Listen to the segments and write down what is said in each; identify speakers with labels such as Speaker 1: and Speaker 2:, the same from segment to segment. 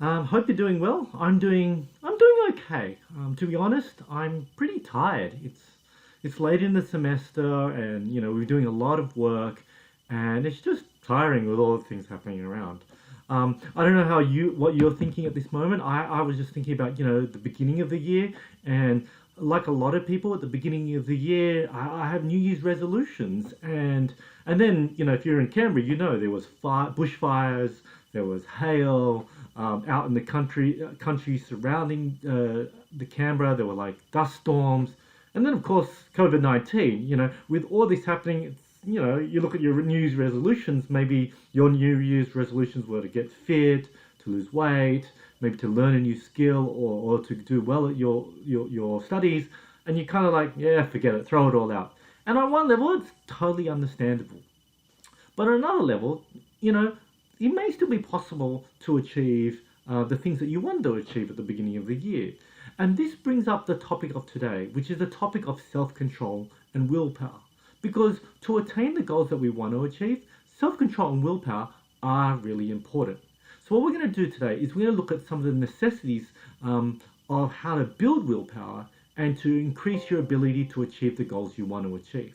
Speaker 1: Hope you're doing well. I'm doing okay. To be honest, I'm pretty tired. It's late in the semester, and we're doing a lot of work, and it's just tiring with all the things happening around. I don't know what you're thinking at this moment. I was just thinking about the beginning of the year, and like a lot of people at the beginning of the year, I have New Year's resolutions, and then if you're in Canberra, there was bushfires, there was hail out in the country surrounding the Canberra. There were like dust storms, and then of course COVID-19. With all this happening, you look at your New Year's resolutions. Maybe your New Year's resolutions were to get fit, to lose weight, maybe to learn a new skill, or to do well at your studies, and you kind of like, yeah, forget it, throw it all out. And on one level, it's totally understandable. But on another level, it may still be possible to achieve the things that you want to achieve at the beginning of the year. And this brings up the topic of today, which is the topic of self-control and willpower. Because to attain the goals that we want to achieve, self-control and willpower are really important. So what we're going to do today is we're going to look at some of the necessities of how to build willpower and to increase your ability to achieve the goals you want to achieve.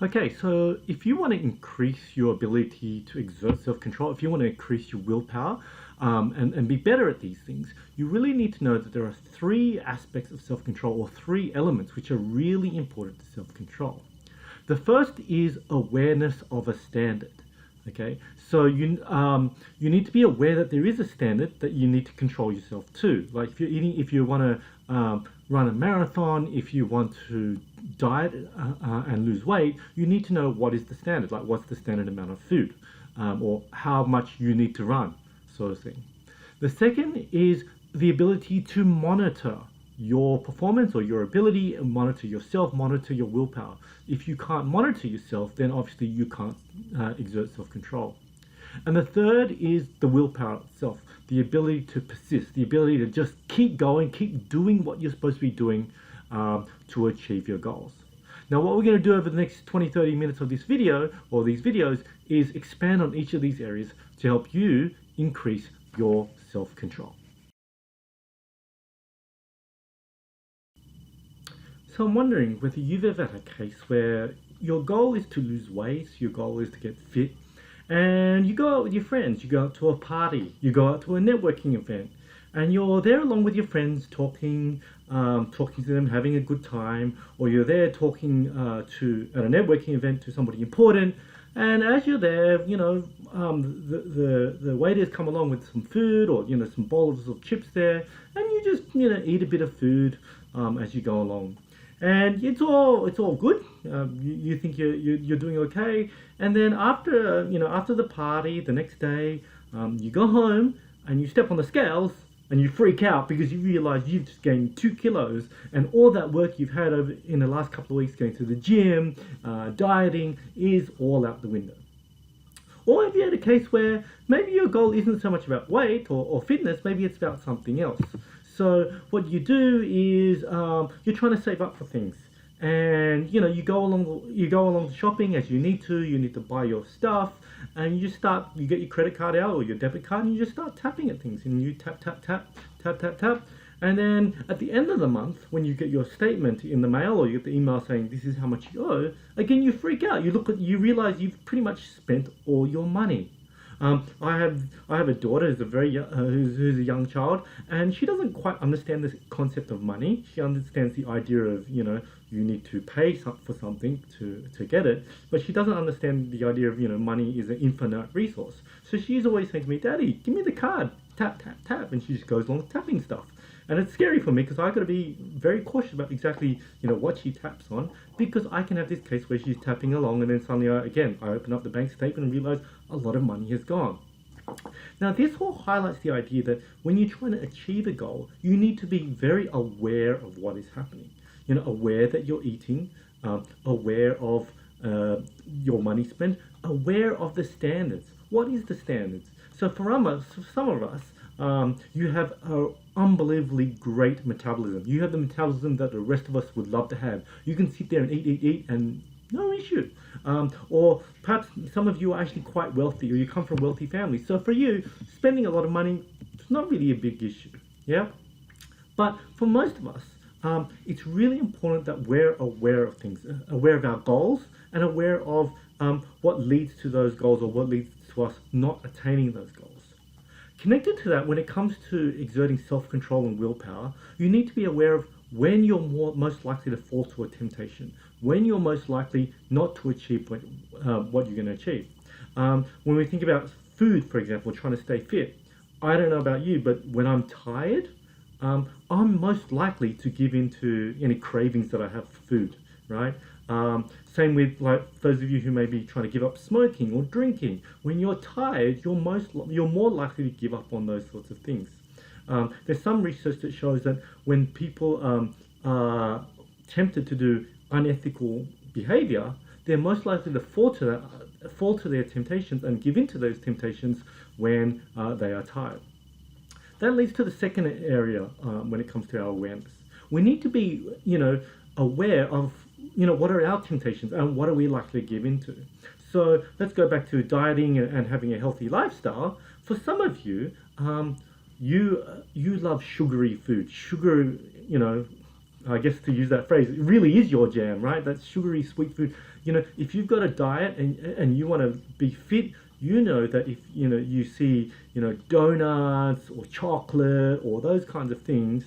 Speaker 1: Okay, so if you want to increase your ability to exert self-control, if you want to increase your willpower and be better at these things, you really need to know that there are three aspects of self-control, or three elements which are really important to self-control. The first is awareness of a standard. Okay, so you need to be aware that there is a standard that you need to control yourself to. Like if you want to run a marathon, if you want to diet and lose weight, you need to know what is the standard. Like what's the standard amount of food, or how much you need to run, sort of thing. The second is the ability to monitor your performance or your ability, and monitor yourself, monitor your willpower. If you can't monitor yourself, then obviously you can't exert self-control. And the third is the willpower itself, the ability to persist, the ability to just keep going, keep doing what you're supposed to be doing to achieve your goals. Now, what we're going to do over the next 20-30 minutes of this video, or these videos, is expand on each of these areas to help you increase your self-control. So I'm wondering whether you've ever had a case where your goal is to lose weight, your goal is to get fit, and you go out with your friends, you go out to a party, you go out to a networking event, and you're there along with your friends talking to them, having a good time, or you're there talking at a networking event to somebody important, and as you're there, the waiters come along with some food, or some bowls of chips there, and you just eat a bit of food as you go along. And it's all good. You think you're doing okay, and then after the party the next day, you go home and you step on the scales and you freak out because you realize you've just gained 2 kilos, and all that work you've had over in the last couple of weeks going to the gym, dieting, is all out the window. Or if you had a case where maybe your goal isn't so much about weight or fitness, maybe it's about something else. So what you do is you're trying to save up for things, and you go along the shopping as you need to. You need to buy your stuff, and you get your credit card out or your debit card, and you just start tapping at things, and you tap, and then at the end of the month, when you get your statement in the mail, or you get the email saying this is how much you owe, again you freak out. You realize you've pretty much spent all your money. I have a daughter who's a young child, and she doesn't quite understand this concept of money. She understands the idea of you need to pay for something to get it, but she doesn't understand the idea of money is an infinite resource. So she's always saying to me, "Daddy, give me the card, tap tap tap," and she just goes along tapping stuff. And it's scary for me because I got to be very cautious about exactly what she taps on, because I can have this case where she's tapping along and then suddenly I open up the bank statement and realize a lot of money has gone. Now this all highlights the idea that when you're trying to achieve a goal, you need to be very aware of what is happening. Aware that you're eating, aware of your money spent, aware of the standards. What is the standards? So for some of us, you have an unbelievably great metabolism. You have the metabolism that the rest of us would love to have. You can sit there and eat, and No issue. Or perhaps some of you are actually quite wealthy, or you come from wealthy families. So for you, spending a lot of money is not really a big issue. Yeah. But for most of us, it's really important that we're aware of things, aware of our goals, and aware of what leads to those goals or what leads to us not attaining those goals. Connected to that, when it comes to exerting self-control and willpower, you need to be aware of when you're most likely to fall to a temptation, when you're most likely not to achieve what you're going to achieve. When we think about food, for example, trying to stay fit, I don't know about you, but when I'm tired, I'm most likely to give in to any cravings that I have for food, right? Same with like those of you who may be trying to give up smoking or drinking. When you're tired, you're more likely to give up on those sorts of things. There's some research that shows that when people are tempted to do unethical behavior, they're most likely to fall to their temptations and give in to those temptations when they are tired. That leads to the second area when it comes to our awareness. We need to be, aware of, what are our temptations and what are we likely to give into. So let's go back to dieting and having a healthy lifestyle. For some of you, you love sugary food. Sugar, I guess to use that phrase, it really is your jam, right? That sugary sweet food. If you've got a diet and you want to be fit, that if you see donuts or chocolate or those kinds of things,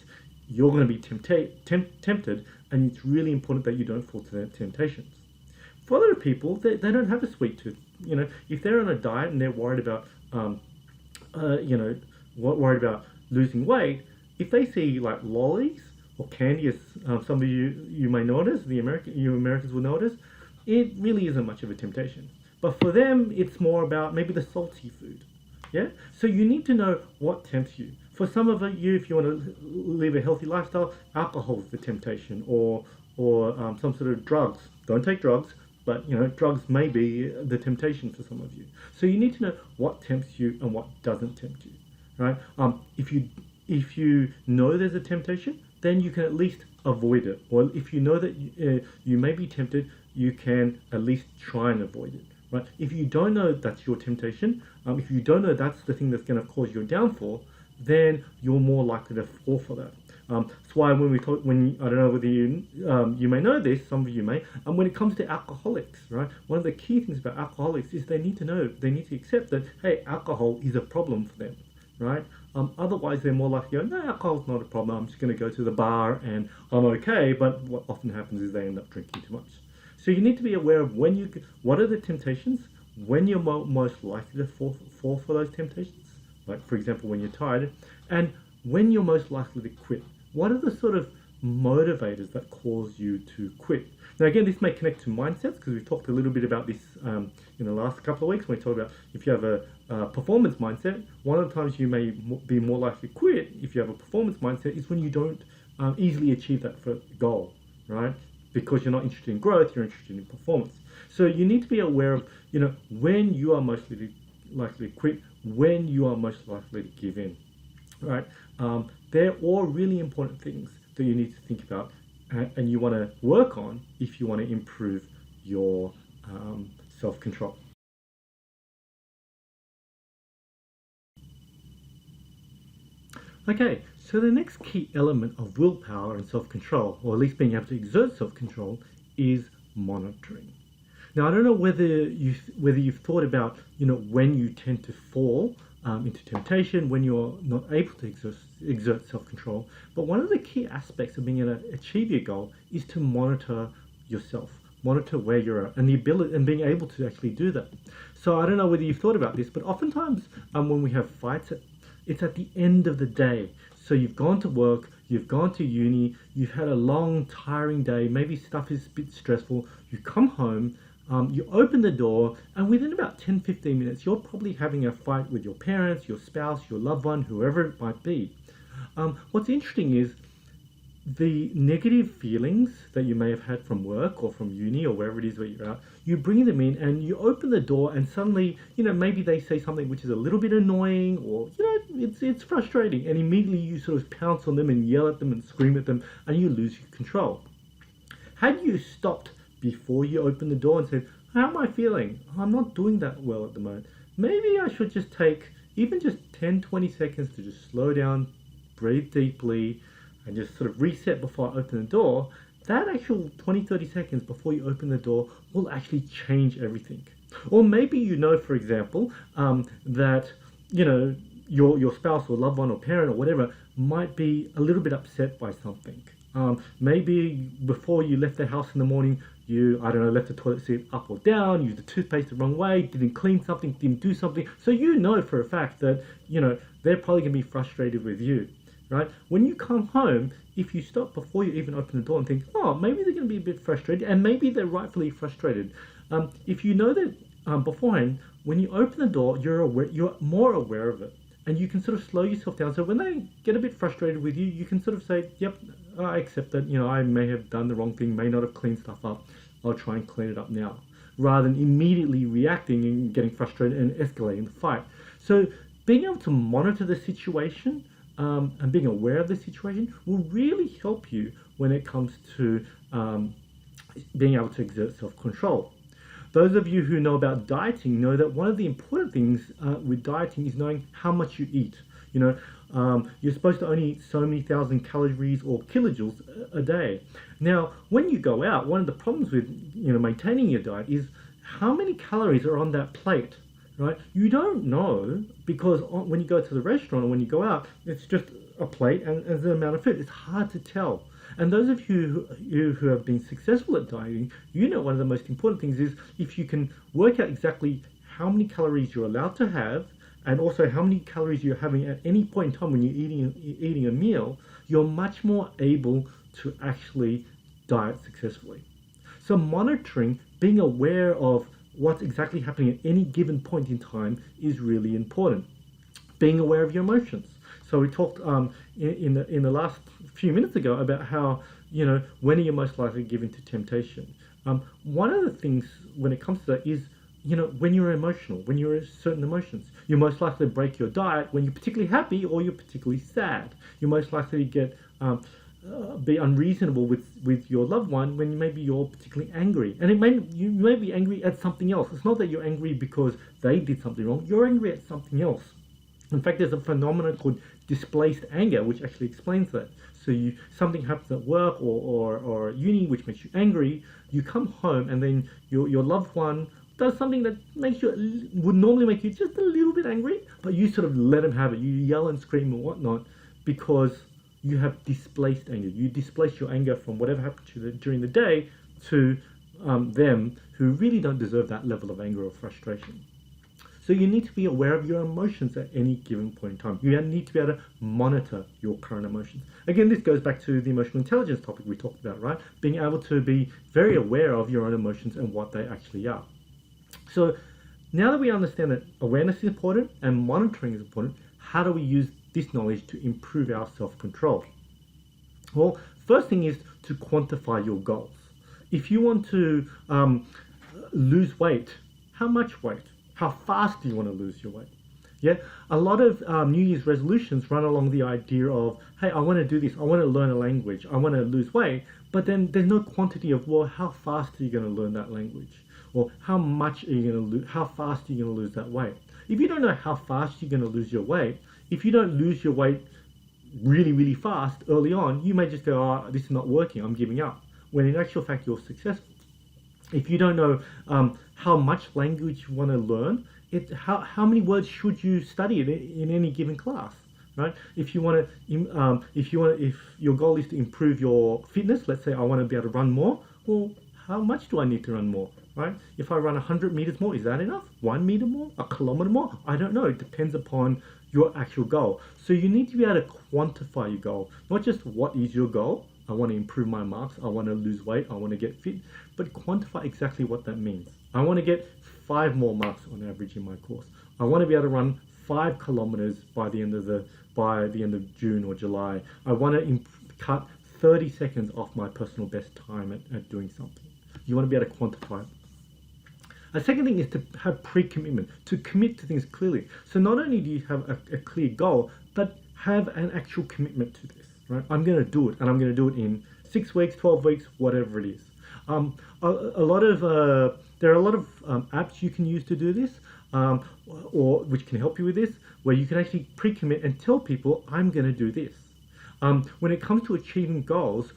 Speaker 1: you're going to be tempted, and it's really important that you don't fall to their temptations. For other people, they don't have a sweet tooth. If they're on a diet and they're worried about worried about losing weight, if they see like lollies or candy, as some of you may notice, you Americans will notice, it really isn't much of a temptation. But for them, it's more about maybe the salty food. Yeah? So you need to know what tempts you. For some of you, if you want to live a healthy lifestyle, alcohol is the temptation, or some sort of drugs. Don't take drugs, but drugs may be the temptation for some of you. So you need to know what tempts you and what doesn't tempt you, right? If you know there's a temptation, then you can at least avoid it. Or if you know that you may be tempted, you can at least try and avoid it. Right? If you don't know that's your temptation, if you don't know that's the thing that's going to cause your downfall, then you're more likely to fall for that. That's why when I don't know whether you may know this, some of you may, when it comes to alcoholics, right? One of the key things about alcoholics is they need to accept that, hey, alcohol is a problem for them, right? Otherwise, they're more likely to go, no, alcohol's not a problem. I'm just going to go to the bar and I'm okay. But what often happens is they end up drinking too much. So you need to be aware of what are the temptations, when you're most likely to fall for those temptations, like for example when you're tired, and when you're most likely to quit. What are the sort of motivators that cause you to quit? Now again, this may connect to mindsets, because we've talked a little bit about this in the last couple of weeks when we talked about if you have a performance mindset. One of the times you may be more likely to quit if you have a performance mindset is when you don't easily achieve that goal, right? Because you're not interested in growth, you're interested in performance. So you need to be aware of, when you are most likely to quit, when you are most likely to give in, right? They're all really important things that you need to think about and you want to work on if you want to improve your self-control. Okay, so the next key element of willpower and self-control, or at least being able to exert self-control, is monitoring. Now, I don't know whether you've thought about, when you tend to fall into temptation, when you're not able to exert self-control. But one of the key aspects of being able to achieve your goal is to monitor yourself, monitor where you're at, and the ability and being able to actually do that. So I don't know whether you've thought about this, but oftentimes when we have fights, it's at the end of the day. So you've gone to work, you've gone to uni, you've had a long, tiring day, maybe stuff is a bit stressful, you come home, you open the door, and within about 10-15 minutes, you're probably having a fight with your parents, your spouse, your loved one, whoever it might be. What's interesting is the negative feelings that you may have had from work or from uni or wherever it is where you're at, you bring them in and you open the door and suddenly, maybe they say something which is a little bit annoying or, it's frustrating, and immediately you sort of pounce on them and yell at them and scream at them and you lose your control. Had you stopped before you open the door and say, how am I feeling? I'm not doing that well at the moment. Maybe I should just take even just 10-20 seconds to just slow down, breathe deeply, and just sort of reset before I open the door. That actual 20-30 seconds before you open the door will actually change everything. Or maybe for example, that your spouse or loved one or parent or whatever might be a little bit upset by something. Maybe before you left the house in the morning, you, I don't know, left the toilet seat up or down, used the toothpaste the wrong way, didn't clean something, didn't do something. So for a fact that, they're probably going to be frustrated with you, right? When you come home, if you stop before you even open the door and think, oh, maybe they're going to be a bit frustrated, and maybe they're rightfully frustrated. If you know that beforehand, when you open the door, you're more aware of it. And you can sort of slow yourself down. So when they get a bit frustrated with you, you can sort of say, yep, I accept that, I may have done the wrong thing, may not have cleaned stuff up. I'll try and clean it up now. Rather than immediately reacting and getting frustrated and escalating the fight. So being able to monitor the situation and being aware of the situation will really help you when it comes to being able to exert self-control. Those of you who know about dieting know that one of the important things with dieting is knowing how much you eat. You're supposed to only eat so many thousand calories or kilojoules a day. Now, when you go out, one of the problems with maintaining your diet is how many calories are on that plate, right? You don't know because when you go to the restaurant or when you go out, it's just a plate and the amount of food. It's hard to tell. And those of you who have been successful at dieting, one of the most important things is if you can work out exactly how many calories you're allowed to have and also how many calories you're having at any point in time when you're eating a meal, you're much more able to actually diet successfully. So monitoring, being aware of what's exactly happening at any given point in time is really important. Being aware of your emotions. So we talked in the last few minutes ago about how, when are you most likely given to temptation? One of the things when it comes to that is, when you're emotional, when you're certain emotions, you're most likely to break your diet when you're particularly happy or you're particularly sad. You're most likely to get be unreasonable with your loved one when maybe you're particularly angry. And you may be angry at something else. It's not that you're angry because they did something wrong. You're angry at something else. In fact, there's a phenomenon called displaced anger, which actually explains that. So something happens at work or at uni which makes you angry. You come home and then your loved one does something that would normally make you just a little bit angry, but you sort of let them have it. You yell and scream and whatnot because you have displaced anger. You displace your anger from whatever happened to you during the day to them who really don't deserve that level of anger or frustration. So you need to be aware of your emotions at any given point in time. You need to be able to monitor your current emotions. Again, this goes back to the emotional intelligence topic we talked about, right? Being able to be very aware of your own emotions and what they actually are. So now that we understand that awareness is important and monitoring is important, how do we use this knowledge to improve our self-control? Well, first thing is to quantify your goals. If you want to lose weight, how much weight? How fast do you want to lose your weight? Yeah, a lot of New Year's resolutions run along the idea of, hey, I want to do this, I want to learn a language, I want to lose weight, but then there's no quantity of, well, how fast are you going to learn that language? Or how much are you going to lose, how fast are you going to lose that weight? If you don't know how fast you're going to lose your weight, if you don't lose your weight really, really fast early on, you may just go, oh, this is not working, I'm giving up. When in actual fact, you're successful. If you don't know how much language you want to learn, how many words should you study in any given class, right? If your goal is to improve your fitness, let's say I want to be able to run more. Well, how much do I need to run more, right? If I run 100 meters more, is that enough? 1 meter more? A kilometer more? I don't know. It depends upon your actual goal. So you need to be able to quantify your goal, not just what is your goal. I want to improve my marks, I want to lose weight, I want to get fit, but quantify exactly what that means. I want to get 5 more marks on average in my course. I want to be able to run 5 kilometers by the end of June or July. I want to cut 30 seconds off my personal best time at doing something. You want to be able to quantify it. A second thing is to have pre-commitment, to commit to things clearly. So not only do you have a clear goal, but have an actual commitment to this. Right? I'm going to do it, and I'm going to do it in 6 weeks, 12 weeks, whatever it is. A lot of there are a lot of apps you can use to do this, um, or which can help you with this, where you can actually pre-commit and tell people, I'm going to do this. When it comes to achieving goals,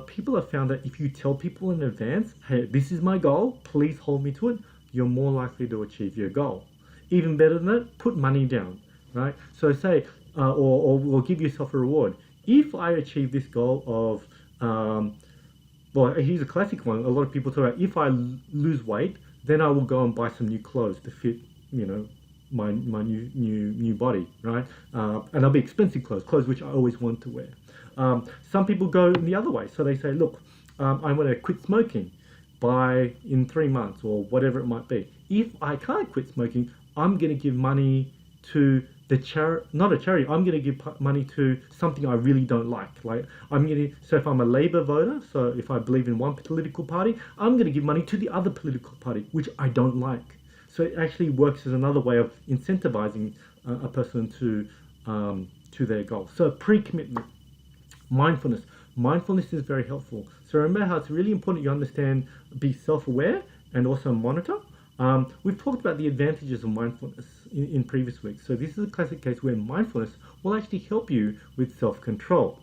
Speaker 1: people have found that if you tell people in advance, hey, this is my goal, please hold me to it, you're more likely to achieve your goal. Even better than that, put money down, right? So say, or give yourself a reward. If I achieve this goal of, well, here's a classic one. A lot of people talk about, if I lose weight, then I will go and buy some new clothes to fit, you know, my new body, right? And they'll be expensive clothes which I always want to wear. Some people go the other way, so they say, look, I want to quit smoking by in 3 months or whatever it might be. If I can't quit smoking, I'm going to give money to the charity, not a charity. I'm going to give money to something I really don't like. Like I'm going to, so if I'm a Labour voter, so if I believe in one political party, I'm going to give money to the other political party, which I don't like. So it actually works as another way of incentivizing a person to their goal. So pre-commitment, mindfulness. Mindfulness is very helpful. So remember how it's really important you understand, be self-aware and also monitor. We've talked about the advantages of mindfulness in previous weeks. So this is a classic case where mindfulness will actually help you with self-control.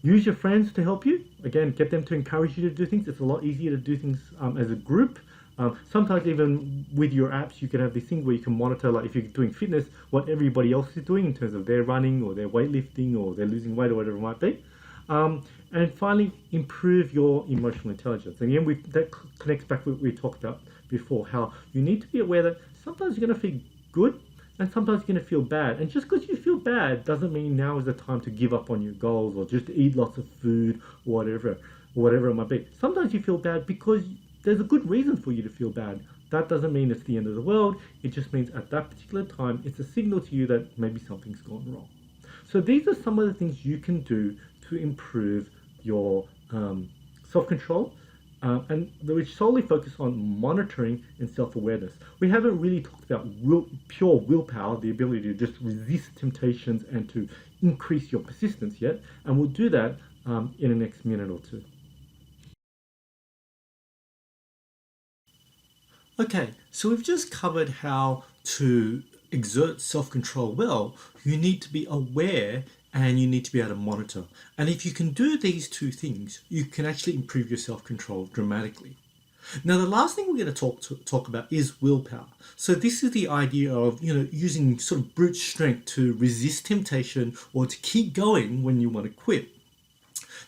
Speaker 1: Use your friends to help you. Again, get them to encourage you to do things. It's a lot easier to do things as a group. Sometimes even with your apps, you can have this thing where you can monitor, like if you're doing fitness, what everybody else is doing in terms of their running or their weightlifting or they're losing weight or whatever it might be. And finally, improve your emotional intelligence. And again, that connects back to what we talked about before, how you need to be aware that sometimes you're going to feel good and sometimes you're going to feel bad. And just because you feel bad doesn't mean now is the time to give up on your goals or just eat lots of food or whatever it might be. Sometimes you feel bad because there's a good reason for you to feel bad. That doesn't mean it's the end of the world. It just means at that particular time, it's a signal to you that maybe something's gone wrong. So these are some of the things you can do to improve your self-control, and which solely focus on monitoring and self-awareness. We haven't really talked about pure willpower, the ability to just resist temptations and to increase your persistence yet, and we'll do that in the next minute or two. Okay, so we've just covered how to exert self-control well. You need to be aware and you need to be able to monitor. And if you can do these two things, you can actually improve your self-control dramatically. Now, the last thing we're going to talk about is willpower. So this is the idea of, using sort of brute strength to resist temptation or to keep going when you want to quit.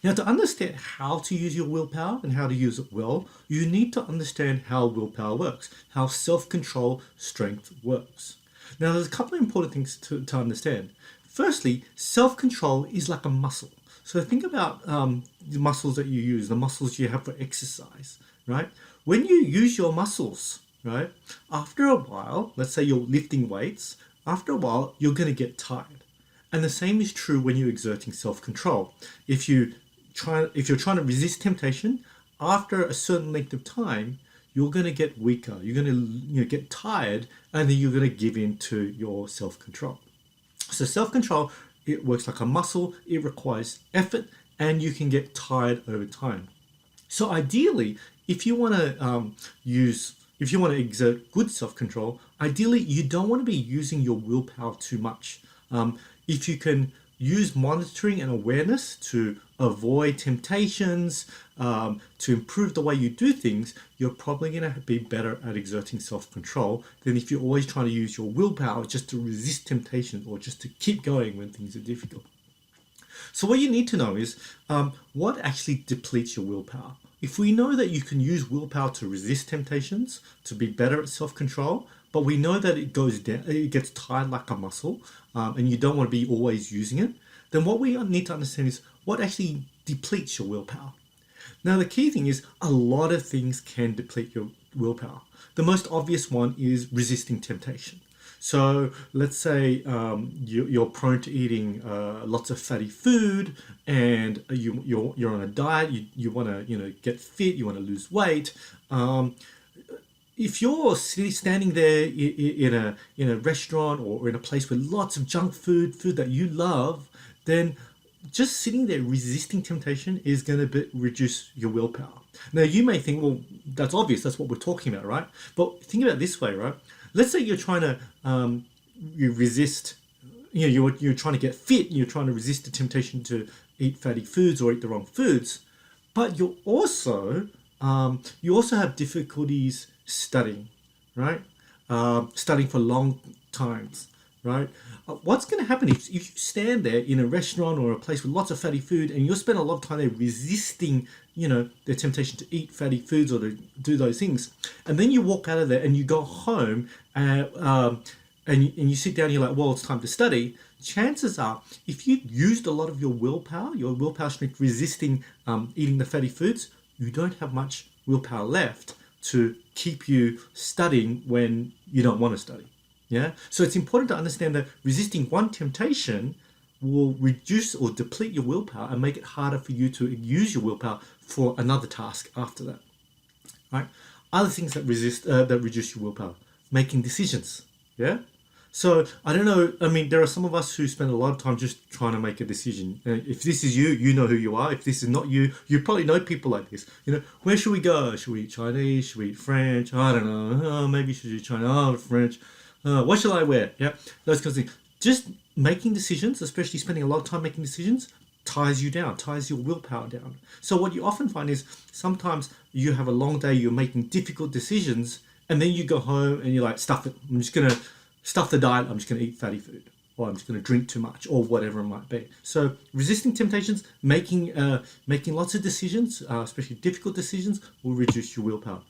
Speaker 1: Now, to understand how to use your willpower and how to use it well, you need to understand how willpower works, how self-control strength works. Now, there's a couple of important things to understand. Firstly, self-control is like a muscle. So think about the muscles that you use, the muscles you have for exercise, right? When you use your muscles, right, after a while, let's say you're lifting weights, after a while, you're going to get tired. And the same is true when you're exerting self-control. If you're trying to resist temptation, after a certain length of time, you're going to get weaker. You're going to get tired, and then you're going to give in to your self-control. So self-control, it works like a muscle. It requires effort, and you can get tired over time. So ideally, if you want to exert good self-control, ideally you don't want to be using your willpower too much. If you can use monitoring and awareness to avoid temptations, to improve the way you do things, you're probably going to be better at exerting self-control than if you're always trying to use your willpower just to resist temptation or just to keep going when things are difficult. So what you need to know is what actually depletes your willpower. If we know that you can use willpower to resist temptations, to be better at self-control, but we know that it goes down, it gets tired like a muscle, and you don't want to be always using it, then what we need to understand is what actually depletes your willpower. Now, the key thing is a lot of things can deplete your willpower. The most obvious one is resisting temptation. So let's say you're prone to eating lots of fatty food, and you're on a diet. You want to get fit. You want to lose weight. If you're standing there in a restaurant or in a place with lots of junk food that you love, then just sitting there resisting temptation is going to reduce your willpower. Now, you may think, well, that's obvious. That's what we're talking about, right? But think about it this way, right? Let's say you're trying to you resist, you're trying to get fit. You're trying to resist the temptation to eat fatty foods or eat the wrong foods, but you also have difficulties studying, right? Studying for long times, right? What's going to happen if you stand there in a restaurant or a place with lots of fatty food and you'll spend a lot of time there resisting, the temptation to eat fatty foods or to do those things, and then you walk out of there and you go home and you sit down and you're like, well, it's time to study. Chances are, if you used a lot of your willpower strength resisting eating the fatty foods, you don't have much willpower left to keep you studying when you don't want to study. Yeah. So it's important to understand that resisting one temptation will reduce or deplete your willpower and make it harder for you to use your willpower for another task after that. Right. Other things that reduce your willpower: making decisions. Yeah. So I don't know. I mean, there are some of us who spend a lot of time just trying to make a decision. If this is you, you know who you are. If this is not you, you probably know people like this. Where should we go? Should we eat Chinese? Should we eat French? I don't know. Oh, maybe you should eat Chinese. Oh, French. What shall I wear? Yeah, those kinds of things. Just making decisions, especially spending a lot of time making decisions, ties you down, ties your willpower down. So what you often find is sometimes you have a long day, you're making difficult decisions, and then you go home and you're like, stuff it. I'm just going to stuff the diet. I'm just going to eat fatty food, or I'm just going to drink too much, or whatever it might be. So resisting temptations, making lots of decisions, especially difficult decisions, will reduce your willpower.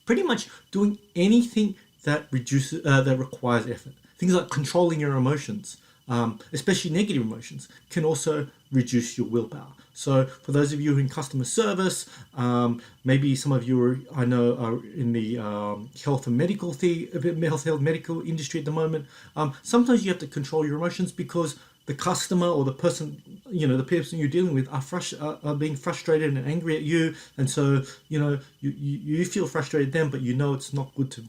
Speaker 1: Pretty much doing anything that requires effort. Things like controlling your emotions, especially negative emotions, can also reduce your willpower. So for those of you who are in customer service, maybe some of you I know are in the health and medical industry at the moment. Sometimes you have to control your emotions because the customer or the person you're dealing with are being frustrated and angry at you, and so you feel frustrated then, but it's not good to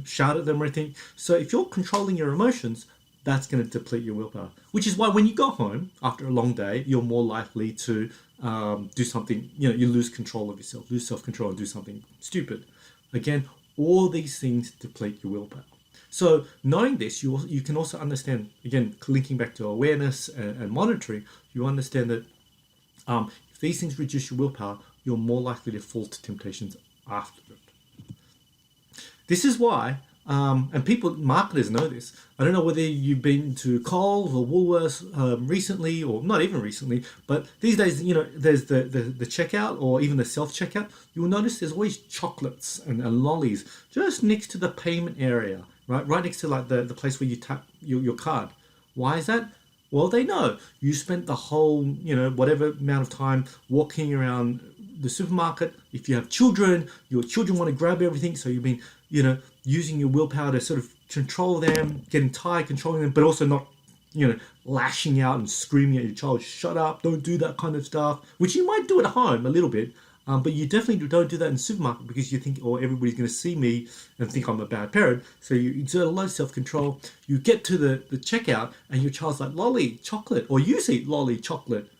Speaker 1: shout at them or anything. So if you're controlling your emotions, that's going to deplete your willpower, which is why when you go home after a long day, you're more likely to do something, you lose control of yourself, lose self-control and do something stupid. Again, all these things deplete your willpower. So knowing this, you can also understand, again, linking back to awareness and monitoring, you understand that if these things reduce your willpower, you're more likely to fall to temptations after it. This is why, and marketers know this. I don't know whether you've been to Coles or Woolworths recently, or not even recently, but these days, there's the checkout or even the self-checkout. You'll notice there's always chocolates and lollies just next to the payment area. Right next to like the place where you tap your card. Why is that? Well, they know you spent the whole, whatever amount of time walking around the supermarket. If you have children, your children want to grab everything. So you've been, using your willpower to sort of control them, getting tired, controlling them, but also not, lashing out and screaming at your child, shut up, don't do that kind of stuff, which you might do at home a little bit. But you definitely don't do that in the supermarket because you think, everybody's going to see me and think I'm a bad parent. So you exert a lot of self-control. You get to the checkout and your child's like, lolly, chocolate, or you see lolly, chocolate.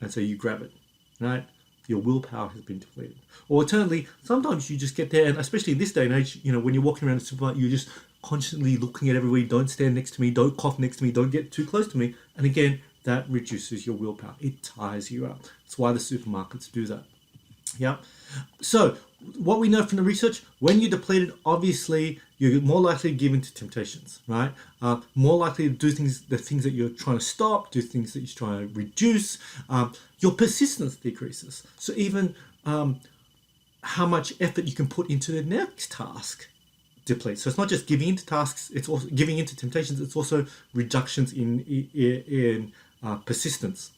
Speaker 1: And so you grab it, right? Your willpower has been depleted. Or alternatively, sometimes you just get there, and especially in this day and age, when you're walking around the supermarket, you're just constantly looking at everybody. Don't stand next to me. Don't cough next to me. Don't get too close to me. And again, that reduces your willpower. It tires you out. That's why the supermarkets do that. Yeah. So what we know from the research, when you're depleted, obviously you're more likely to give into temptations, right? More likely to do the things that you're trying to stop, do things that you're trying to reduce. Your persistence decreases. So even how much effort you can put into the next task depletes. So it's not just giving into tasks, it's also giving into temptations. It's also reductions in persistence.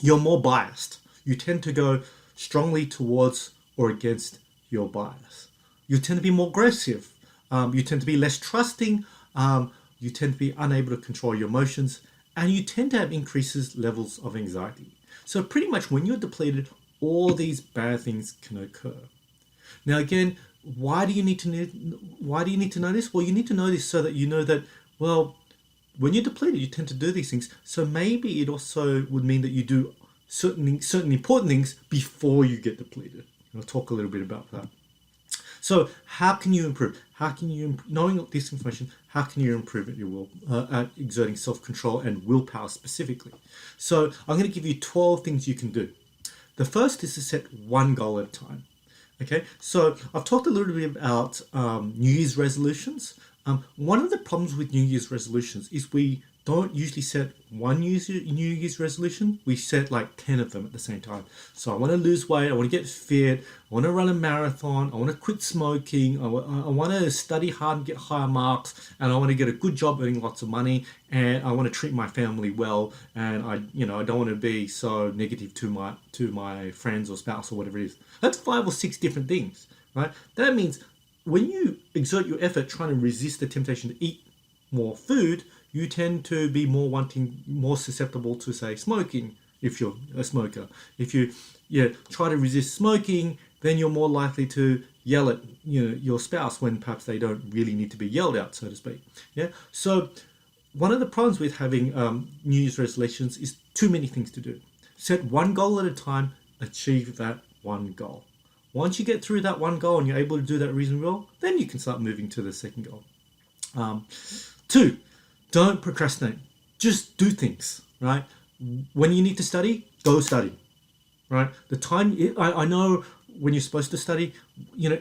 Speaker 1: You're more biased. You tend to go strongly towards or against your bias. You tend to be more aggressive. You tend to be less trusting. You tend to be unable to control your emotions, and you tend to have increases levels of anxiety. So pretty much when you're depleted, all these bad things can occur. Now again, why do you need to know this? Well, you need to know this so that you know that, well,
Speaker 2: when you're depleted, you tend to do these things. So maybe it also would mean that you do certain important things before you get depleted. I'll talk a little bit about that. So how can you improve? How can you, knowing this information, how can you improve at your will, at exerting self-control and willpower specifically? So I'm going to give you 12 things you can do. The first is to set one goal at a time. Okay, so I've talked a little bit about New Year's resolutions. One of the problems with New Year's resolutions is we don't usually set one New Year's resolution. We set like 10 of them at the same time. So I want to lose weight. I want to get fit. I want to run a marathon. I want to quit smoking. I want to study hard and get higher marks. And I want to get a good job earning lots of money. And I want to treat my family well. And I don't want to be so negative to my friends or spouse or whatever it is. That's 5 or 6 different things, right? That means when you exert your effort trying to resist the temptation to eat more food, you tend to be more susceptible to, say, smoking if you're a smoker. If you try to resist smoking, then you're more likely to yell at your spouse when perhaps they don't really need to be yelled at, so to speak. Yeah. So one of the problems with having New Year's resolutions is too many things to do. Set one goal at a time, achieve that one goal. Once you get through that one goal and you're able to do that reasonably well, then you can start moving to the second goal. 2, don't procrastinate. Just do things, right? When you need to study, go study, right? The time, I know when you're supposed to study,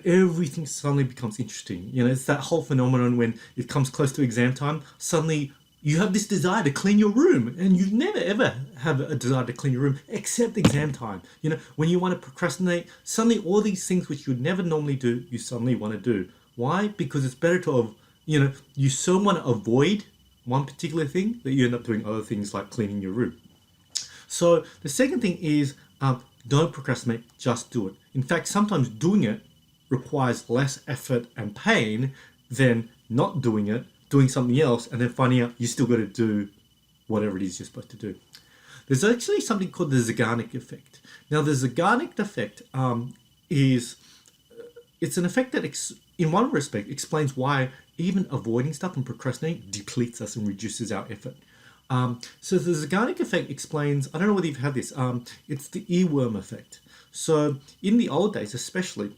Speaker 2: everything suddenly becomes interesting. It's that whole phenomenon when it comes close to exam time, suddenly you have this desire to clean your room, and you never ever have a desire to clean your room except exam time. When you want to procrastinate, suddenly all these things which you would never normally do, you suddenly want to do. Why? Because it's better to, you so want to avoid one particular thing that you end up doing other things like cleaning your room. So the second thing is don't procrastinate, just do it. In fact, sometimes doing it requires less effort and pain than not doing it, doing something else, and then finding out you still got to do whatever it is you're supposed to do. There's actually something called the Zeigarnik effect. Now, the Zeigarnik effect it's an effect that, in one respect, explains why even avoiding stuff and procrastinating depletes us and reduces our effort. So the Zeigarnik effect explains, I don't know whether you've had this, it's the earworm effect. So in the old days, especially,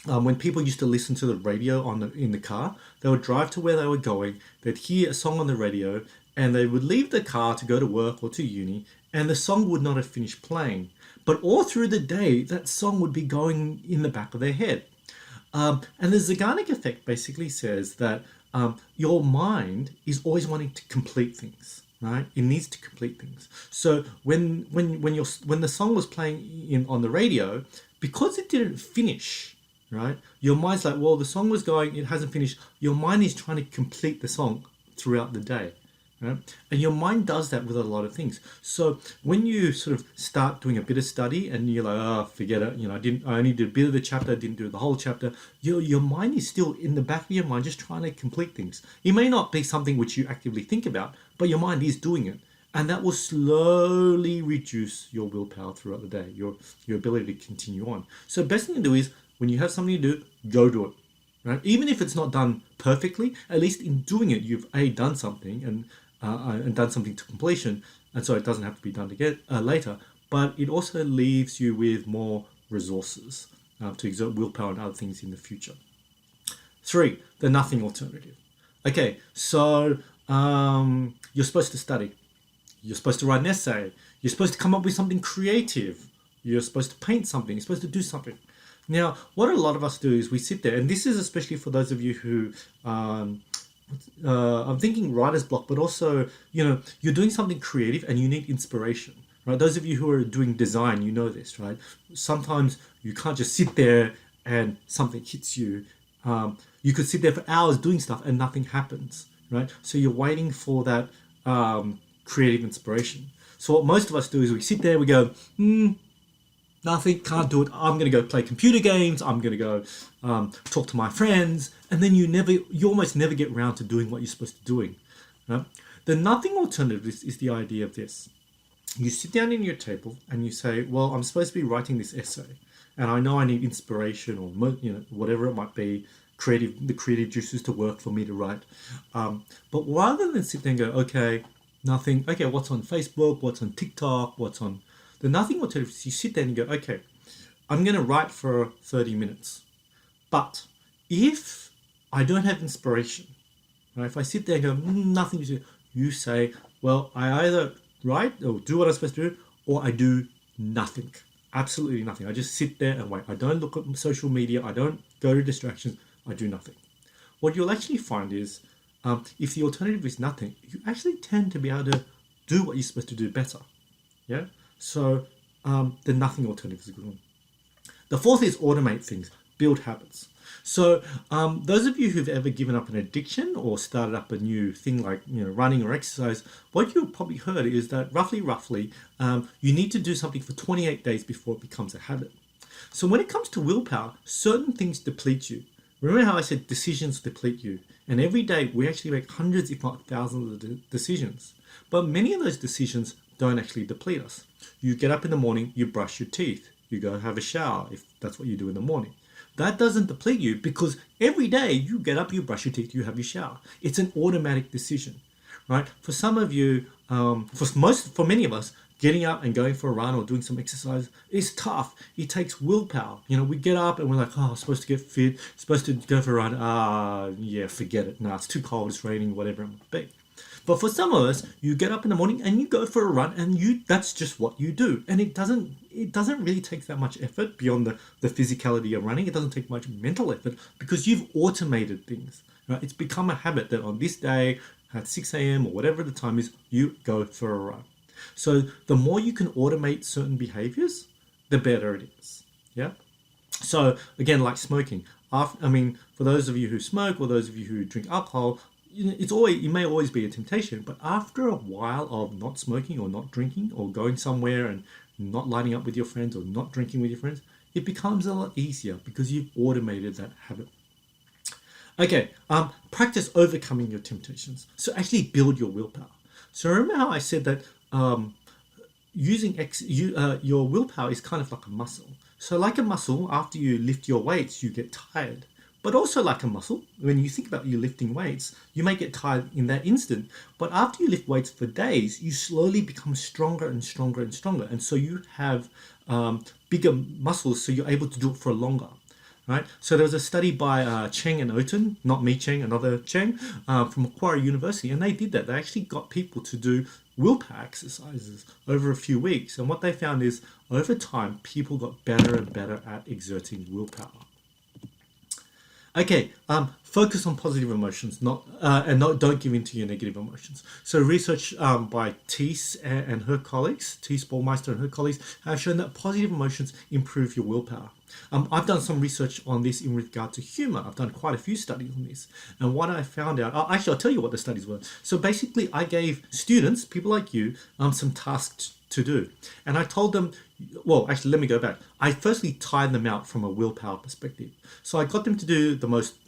Speaker 2: when people used to listen to the radio in the car, they would drive to where they were going, they'd hear a song on the radio, and they would leave the car to go to work or to uni, and the song would not have finished playing. But all through the day, that song would be going in the back of their head. And the Zeigarnik effect basically says that your mind is always wanting to complete things, right? It needs to complete things. So when the song was playing on the radio, because it didn't finish, right? Your mind's like, well, the song was going, it hasn't finished. Your mind is trying to complete the song throughout the day. Right? And your mind does that with a lot of things. So when you sort of start doing a bit of study and you're like, oh, forget it, I only did a bit of the chapter, I didn't do the whole chapter. Your mind is still in the back of your mind just trying to complete things. It may not be something which you actively think about, but your mind is doing it. And that will slowly reduce your willpower throughout the day, your ability to continue on. So the best thing to do is when you have something to do, go do it. Right? Even if it's not done perfectly, at least in doing it, you've done something and done something to completion, and so it doesn't have to be done again later. But it also leaves you with more resources to exert willpower and other things in the future. 3, the nothing alternative. Okay, so you're supposed to study. You're supposed to write an essay. You're supposed to come up with something creative. You're supposed to paint something. You're supposed to do something. Now, what a lot of us do is we sit there, and this is especially for those of you who I'm thinking writer's block, but also, you're doing something creative and you need inspiration, right? Those of you who are doing design, you know this, right? Sometimes you can't just sit there and something hits you. You could sit there for hours doing stuff and nothing happens, right? So you're waiting for that creative inspiration. So what most of us do is we sit there, we go, nothing, can't do it. I'm going to go play computer games. I'm going to go talk to my friends. And then you almost never get around to doing what you're supposed to be doing. Right? The nothing alternative is the idea of this. You sit down in your table and you say, well, I'm supposed to be writing this essay. And I know I need inspiration or whatever it might be, creative juices to work for me to write. But rather than sit there and go, okay, nothing. Okay, what's on Facebook? What's on TikTok? What's on the nothing alternatives? You sit there and you go, okay, I'm going to write for 30 minutes. But if I don't have inspiration, right? If I sit there and go, nothing to do, you say, well, I either write or do what I'm supposed to do, or I do nothing. Absolutely nothing. I just sit there and wait. I don't look at social media. I don't go to distractions. I do nothing. What you'll actually find is, if the alternative is nothing, you actually tend to be able to do what you're supposed to do better. Yeah. So the nothing alternative is a good one. The fourth is automate things, build habits. So those of you who've ever given up an addiction or started up a new thing like running or exercise, what you've probably heard is that roughly, you need to do something for 28 days before it becomes a habit. So when it comes to willpower, certain things deplete you. Remember how I said decisions deplete you? And every day we actually make hundreds, if not thousands of decisions. But many of those decisions don't actually deplete us. You get up in the morning, you brush your teeth, you go have a shower, if that's what you do in the morning. That doesn't deplete you because every day you get up, you brush your teeth, you have your shower. It's an automatic decision, right? For some of you, for many of us, getting up and going for a run or doing some exercise is tough. It takes willpower. We get up and we're like, oh, I'm supposed to get fit, supposed to go for a run. Yeah, forget it. Nah, it's too cold, it's raining, whatever it might be. But for some of us, you get up in the morning and you go for a run and that's just what you do. And it doesn't really take that much effort beyond the physicality of running. It doesn't take much mental effort because you've automated things. Right? It's become a habit that on this day at 6 a.m. or whatever the time is, you go for a run. So the more you can automate certain behaviors, the better it is. Yeah. So again, like smoking. For those of you who smoke or those of you who drink alcohol, it may always be a temptation, but after a while of not smoking or not drinking or going somewhere and not lining up with your friends or not drinking with your friends, it becomes a lot easier because you've automated that habit. Okay, practice overcoming your temptations. So actually build your willpower. So remember how I said that your willpower is kind of like a muscle. So like a muscle, after you lift your weights, you get tired. But also like a muscle, when you think about you lifting weights, you may get tired in that instant. But after you lift weights for days, you slowly become stronger and stronger and stronger. And so you have bigger muscles, so you're able to do it for longer. Right? So there was a study by Cheng and Oten, not me Cheng, another Cheng, from Macquarie University. And they did that. They actually got people to do willpower exercises over a few weeks. And what they found is over time, people got better and better at exerting willpower. Okay, focus on positive emotions, don't give in to your negative emotions. So research by Thies and her colleagues, Thies Ballmeister and her colleagues, have shown that positive emotions improve your willpower. I've done some research on this in regard to humor. I've done quite a few studies on this. And what I found out, I'll tell you what the studies were. So basically, I gave students, people like you, some tasks to do. And I told them, well, actually, let me go back. I firstly tied them out from a willpower perspective. So I got them to do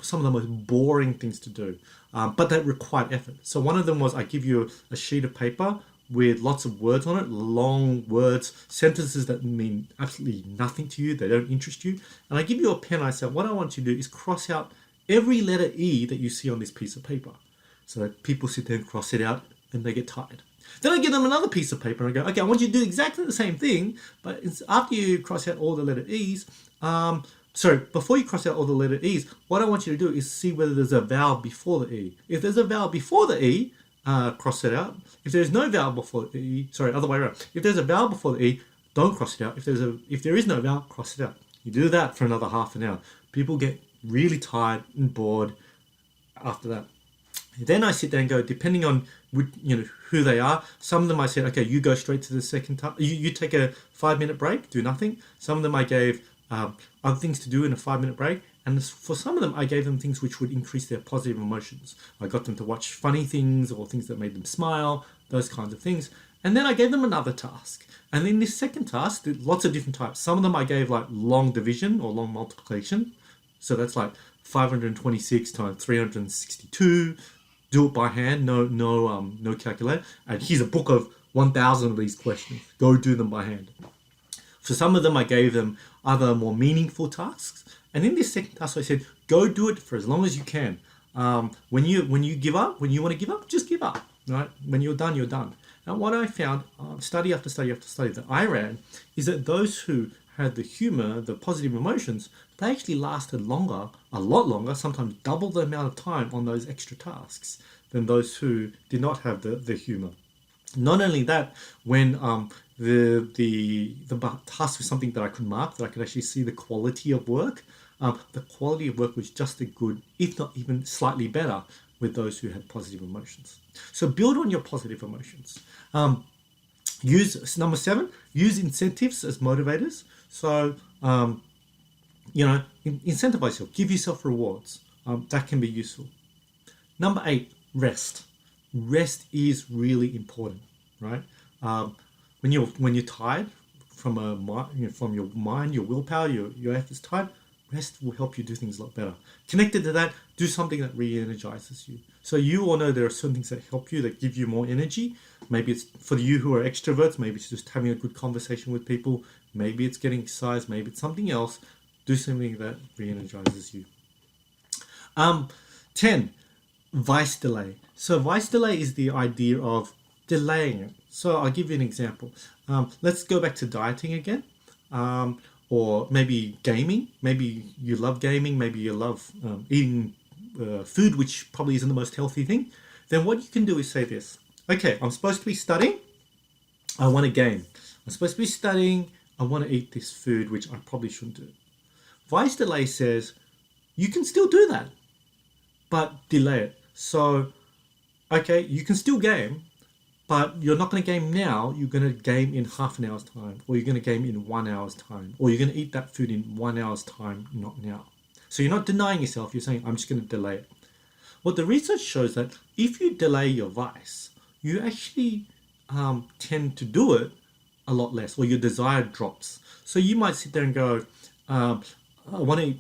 Speaker 2: some of the most boring things to do, but that required effort. So one of them was I give you a sheet of paper with lots of words on it, long words, sentences that mean absolutely nothing to you, they don't interest you. And I give you a pen, I say, what I want you to do is cross out every letter E that you see on this piece of paper. So that people sit there and cross it out and they get tired. Then I give them another piece of paper and I go, okay, I want you to do exactly the same thing, but after you cross out all the letter E's, before you cross out all the letter E's, what I want you to do is see whether there's a vowel before the E. If there's a vowel before the E, cross it out. If there's no vowel before the E, other way around. If there's a vowel before the E, don't cross it out. If there is no vowel, cross it out. You do that for another half an hour. People get really tired and bored after that. Then I sit there and go, depending on who they are. Some of them I said, okay, you go straight to the second time. You take a 5-minute break, do nothing. Some of them I gave other things to do in a 5-minute break. And for some of them, I gave them things which would increase their positive emotions. I got them to watch funny things or things that made them smile, those kinds of things. And then I gave them another task. And in this second task, lots of different types. Some of them I gave like long division or long multiplication. So that's like 526 times 362. Do it by hand, no calculator. And here's a book of 1,000 of these questions. Go do them by hand. For some of them, I gave them other more meaningful tasks. And in this second task, I said, go do it for as long as you can. When you give up, when you want to give up, just give up. Right? When you're done, you're done. And what I found, study after study after study that I ran, is that those who had the humor, the positive emotions, they actually lasted longer, a lot longer, sometimes double the amount of time on those extra tasks than those who did not have the humor. Not only that, when the task was something that I could mark, that I could actually see the quality of work, the quality of work was just as good, if not even slightly better, with those who had positive emotions. So build on your positive emotions. Use number 7, use incentives as motivators. So, incentivize yourself, give yourself rewards. That can be useful. Number 8, rest. Rest is really important, right? When you're tired from your mind, your willpower, your efforts tired, rest will help you do things a lot better. Connected to that, do something that re-energizes you. So you all know there are certain things that help you, that give you more energy. Maybe it's for you who are extroverts, maybe it's just having a good conversation with people, maybe it's getting exercise, maybe it's something else. Do something that re-energizes you. 10, vice delay. So vice delay is the idea of delaying it. So I'll give you an example. Let's go back to dieting again. Or maybe gaming. Maybe you love gaming. Maybe you love eating food, which probably isn't the most healthy thing. Then what you can do is say this. Okay, I'm supposed to be studying. I want to game. I'm supposed to be studying. I want to eat this food, which I probably shouldn't do. Vice delay says you can still do that, but delay it. So, okay, you can still game, but you're not going to game now. You're going to game in half an hour's time, or you're going to game in 1 hour's time, or you're going to eat that food in 1 hour's time, not now. So you're not denying yourself. You're saying, I'm just going to delay it. What the research shows that if you delay your vice, you actually tend to do it a lot less, or your desire drops. So you might sit there and go, I want to eat,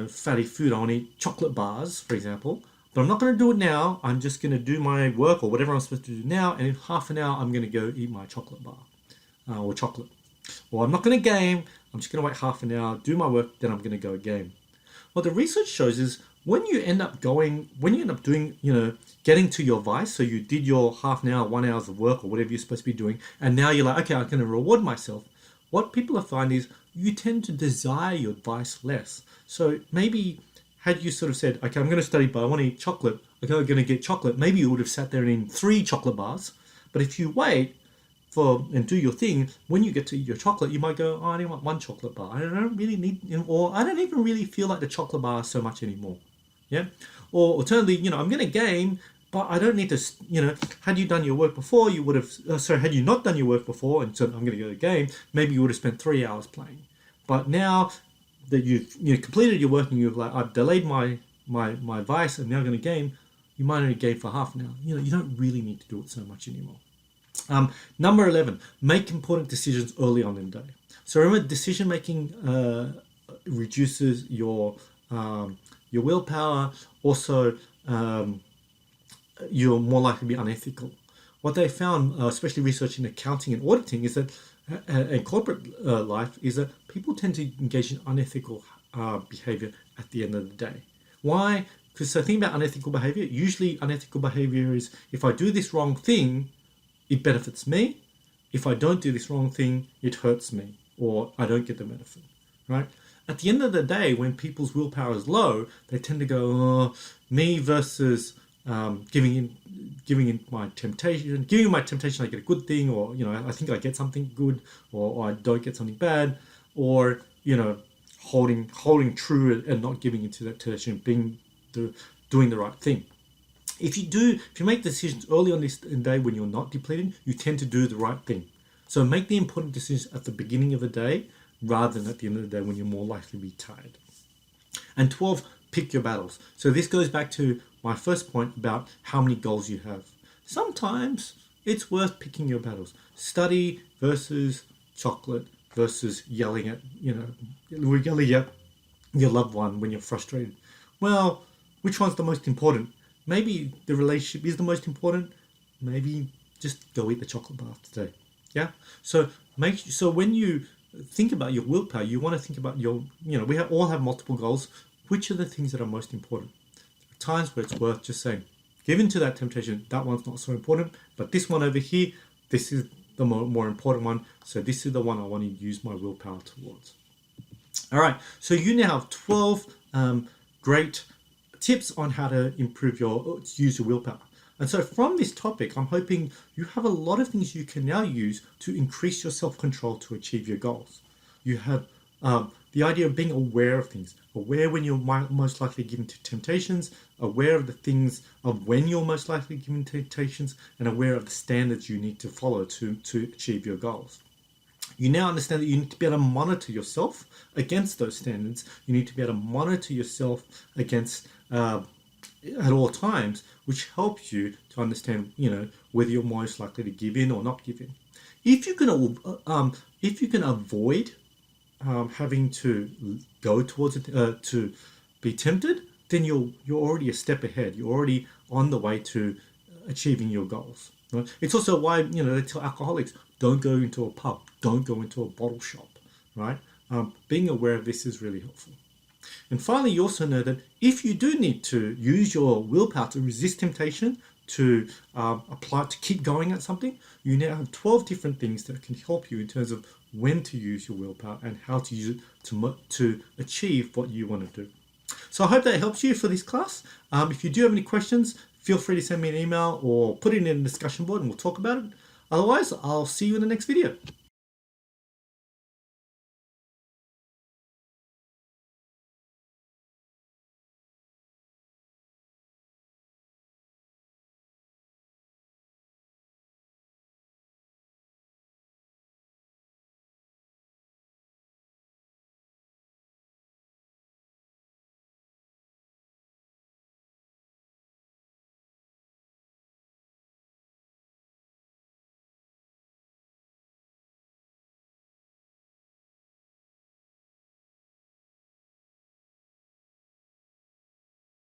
Speaker 2: fatty food. I want to eat chocolate bars, for example. But I'm not going to do it now. I'm just going to do my work or whatever I'm supposed to do now. And in half an hour, I'm going to go eat my chocolate bar or chocolate. Or I'm not going to game. I'm just going to wait half an hour, do my work, then I'm going to go game. What the research shows is when you end up doing, getting to your vice, so you did your half an hour, 1 hour of work or whatever you're supposed to be doing, and now you're like, okay, I'm going to reward myself. What people are finding is you tend to desire your vice less. So maybe had you sort of said, okay, I'm going to study, but I want to eat chocolate. Okay, I'm going to get chocolate. Maybe you would have sat there and eaten 3 chocolate bars. But if you wait and do your thing, when you get to eat your chocolate, you might go, oh, I only want 1 chocolate bar. I don't really need, or I don't even really feel like the chocolate bar so much anymore. Yeah. Or alternatively, I'm going to game, but I don't need to, had you done your work before, you would have, had you not done your work before and said, I'm going to go to game, maybe you would have spent 3 hours playing. But now that you've completed your work and you've like, I've delayed my vice and now I'm going to game, you might only game for half an hour. You don't really need to do it so much anymore. Number 11, make important decisions early on in the day. So remember, decision making reduces your willpower. Also, you're more likely to be unethical. What they found, especially research in accounting and auditing, is that in corporate life, is that people tend to engage in unethical behavior at the end of the day. Why? Because the thing about unethical behavior, usually unethical behavior is if I do this wrong thing, it benefits me. If I don't do this wrong thing, it hurts me, or I don't get the benefit, right? At the end of the day, when people's willpower is low, they tend to go, me versus giving in my temptation. Giving my temptation, I get a good thing, or I think I get something good, or I don't get something bad, or holding true and not giving into that temptation, doing the right thing. If you make decisions early on this day when you're not depleted, you tend to do the right thing. So make the important decisions at the beginning of the day rather than at the end of the day when you're more likely to be tired. And 12, pick your battles. So this goes back to my first point about how many goals you have. Sometimes it's worth picking your battles. Study versus chocolate versus yelling at your loved one when you're frustrated. Well, which one's the most important? Maybe the relationship is the most important. Maybe just go eat the chocolate bar today. Yeah. So when you think about your willpower, you want to think about your, we all have multiple goals. Which are the things that are most important? There are times where it's worth just saying, given to that temptation, that one's not so important, but this one over here, this is the more important one. So this is the one I want to use my willpower towards. All right, so you now have 12 great tips on how to use your willpower. And so from this topic, I'm hoping you have a lot of things you can now use to increase your self-control to achieve your goals. You have the idea of being aware of things, aware when you're most likely given to temptations, aware of the things of when you're most likely given temptations, and aware of the standards you need to follow to achieve your goals. You now understand that you need to be able to monitor yourself against those standards. You need to be able to monitor yourself against at all times, which helps you to understand, whether you're most likely to give in or not give in. If you can avoid having to go towards it, to be tempted, then you're already a step ahead. You're already on the way to achieving your goals. Right? It's also why they tell alcoholics, don't go into a pub, don't go into a bottle shop. Right? Being aware of this is really helpful. And finally, you also know that if you do need to use your willpower to resist temptation, to apply, to keep going at something, you now have 12 different things that can help you in terms of when to use your willpower and how to use it to achieve what you want to do. So I hope that helps you for this class. If you do have any questions, feel free to send me an email or put it in the discussion board and we'll talk about it. Otherwise, I'll see you in the next video.